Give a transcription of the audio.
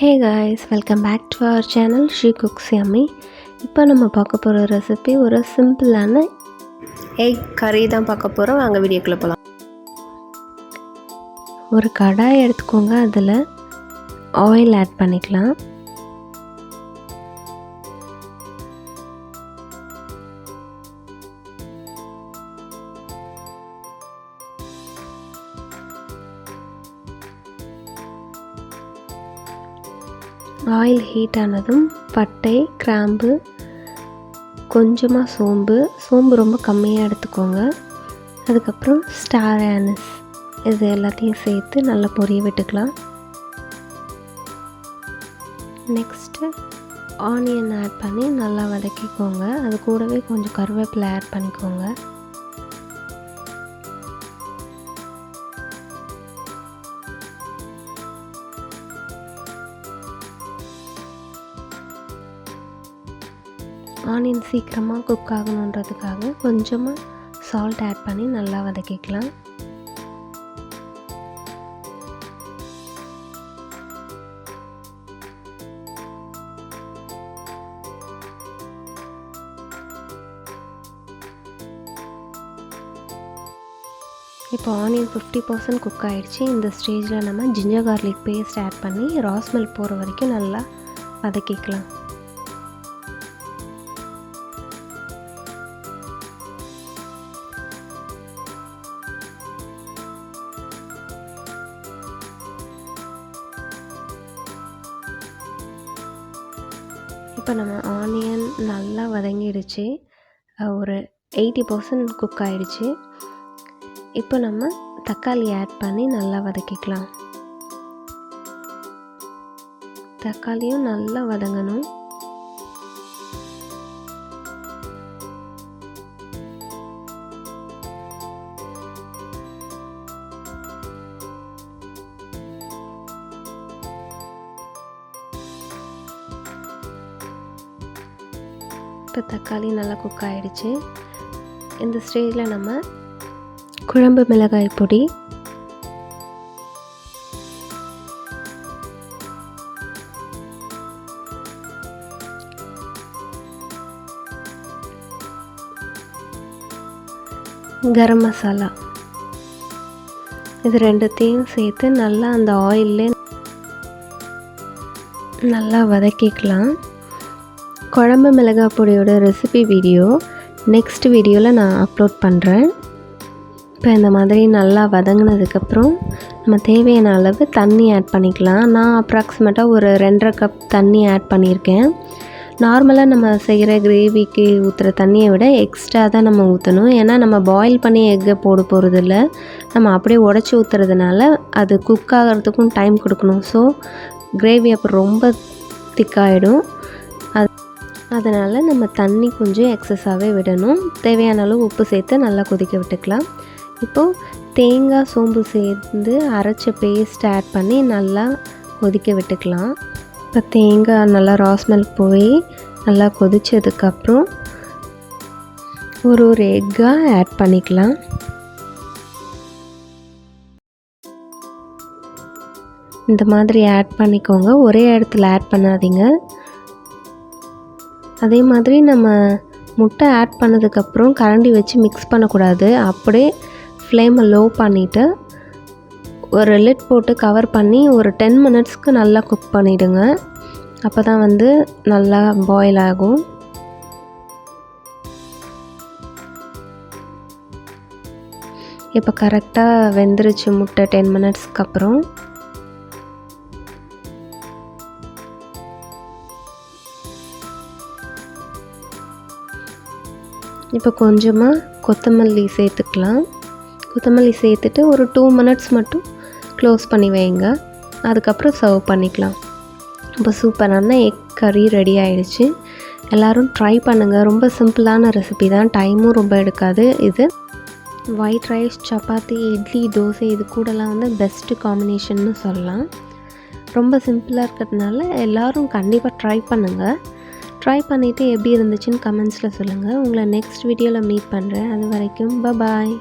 Hey guys, welcome back to our channel She Cooks Yummy. இப்போ நம்ம பார்க்க போகிற ரெசிபி ஒரு சிம்பிளான எக் கறி தான் பார்க்க போகிறோம். வாங்க வீடியோக்குள்ளே போகலாம். ஒரு கடாய் எடுத்துக்கோங்க, அதில் ஆயில் ஆட் பண்ணிக்கலாம். ஆயில் ஹீட் ஆனதும் பட்டை, கிராம்பு, கொஞ்சமாக சோம்பு ரொம்ப கம்மியாக எடுத்துக்கோங்க. அதுக்கப்புறம் ஸ்டார் ஆனிஸ் இது எல்லாத்தையும் சேர்த்து நல்லா பொரிய விட்டுக்கலாம். நெக்ஸ்ட்டு ஆனியன் ஆட் பண்ணி நல்லா வதக்கிக்கோங்க. அது கூடவே கொஞ்சம் கருவேப்பிலை ஆட் பண்ணிக்கோங்க. ஆனியன் சீக்கிரமாக குக் ஆகணுன்றதுக்காக கொஞ்சமாக சால்ட் ஆட் பண்ணி நல்லா வதக்கிக்கலாம். இப்போ ஆனியன் 50% குக் ஆகிடுச்சு. இந்த ஸ்டேஜில் நம்ம ஜிஞ்சர் கார்லிக் பேஸ்ட் ஆட் பண்ணி ரா ஸ்மெல் போகிற வரைக்கும் நல்லா வதக்கிக்கலாம். இப்போ நம்ம ஆனியன் நல்லா வதங்கிடுச்சு, ஒரு 80% குக் ஆகிடுச்சு. இப்போ நம்ம தக்காளி ஆட் பண்ணி நல்லா வதக்கிக்கலாம். தக்காளியும் நல்லா வதங்கணும். இப்போ தக்காளி நல்லா குக் ஆகிடுச்சு. இந்த ஸ்டேஜில் நம்ம குழம்பு மிளகாய் பொடி, கரம் மசாலா இது ரெண்டுத்தையும் சேர்த்து நல்லா அந்த ஆயிலே நல்லா வதக்கிக்கலாம். குழம்பு மிளகாய் பொடியோட ரெசிபி வீடியோ நெக்ஸ்ட் வீடியோவில் நான் அப்லோட் பண்ணுறேன். இப்போ இந்த மாதிரி நல்லா வதங்கினதுக்கப்புறம் நம்ம தேவையான அளவு தண்ணி ஆட் பண்ணிக்கலாம். நான் அப்ராக்சிமேட்டாக ஒரு 2.5 கப் தண்ணி ஆட் பண்ணியிருக்கேன். நார்மலாக நம்ம செய்கிற கிரேவிக்கு ஊற்றுற தண்ணியை விட எக்ஸ்ட்ரா தான் நம்ம ஊற்றணும். ஏன்னா நம்ம பாயில் பண்ணி எக்கை போட போகிறதில்ல, நம்ம அப்படியே உடச்சி ஊற்றுறதுனால அது குக் ஆகிறதுக்கும் டைம் கொடுக்கணும். ஸோ கிரேவி அப்புறம் ரொம்ப திக்காகிடும். அதனால் நம்ம தண்ணி கொஞ்சம் எக்ஸஸாகவே விடணும். தேவையான அளவு உப்பு சேர்த்து நல்லா கொதிக்க விட்டுக்கலாம். இப்போது தேங்காய், சோம்பு சேர்ந்து அரைச்ச பேஸ்ட் ஆட் பண்ணி நல்லா கொதிக்க விட்டுக்கலாம். இப்போ தேங்காய் நல்லா ரா ஸ்மெல் போய் நல்லா கொதித்ததுக்கப்புறம் ஒரு எக்காக ஆட் பண்ணிக்கலாம். இந்த மாதிரி ஆட் பண்ணிக்கோங்க, ஒரே இடத்துல ஆட் பண்ணாதீங்க. அதே மாதிரி நம்ம முட்டை ஆட் பண்ணதுக்கப்புறம் கரண்டி வச்சு மிக்ஸ் பண்ணக்கூடாது. அப்படியே ஃப்ளேமை லோ பண்ணிவிட்டு ஒரு லிட் போட்டு கவர் பண்ணி ஒரு 10 மினிட்ஸ்க்கு நல்லா குக் பண்ணிவிடுங்க. அப்போ தான் நல்லா பாயில் ஆகும். இப்போ கரெக்டாக வெந்துருச்சு முட்டை 10 மினிட்ஸ்க்கு அப்புறம். இப்போ கொஞ்சமாக கொத்தமல்லி சேர்த்துக்கலாம். கொத்தமல்லி சேர்த்துட்டு ஒரு 2 மினிட்ஸ் மட்டும் க்ளோஸ் பண்ணி வைங்க. அதுக்கப்புறம் சர்வ் பண்ணிக்கலாம். இப்போ சூப்பரான எக் கறி ரெடி ஆகிடுச்சு. எல்லோரும் ட்ரை பண்ணுங்கள். ரொம்ப சிம்பிளான ரெசிபி தான், டைமும் ரொம்ப எடுக்காது. இது ஒயிட் ரைஸ், சப்பாத்தி, இட்லி, தோசை இது கூடலாம் பெஸ்ட்டு காம்பினேஷன்னு சொல்லலாம். ரொம்ப சிம்பிளாக இருக்கிறதுனால எல்லோரும் கண்டிப்பாக ட்ரை பண்ணுங்கள். ட்ரை பண்ணிவிட்டு எப்படி இருந்துச்சுன்னு கமெண்ட்ஸில் சொல்லுங்கள். உங்களை நெக்ஸ்ட் வீடியோவில் மீட் பண்ணுறேன். அது வரைக்கும் பாய்.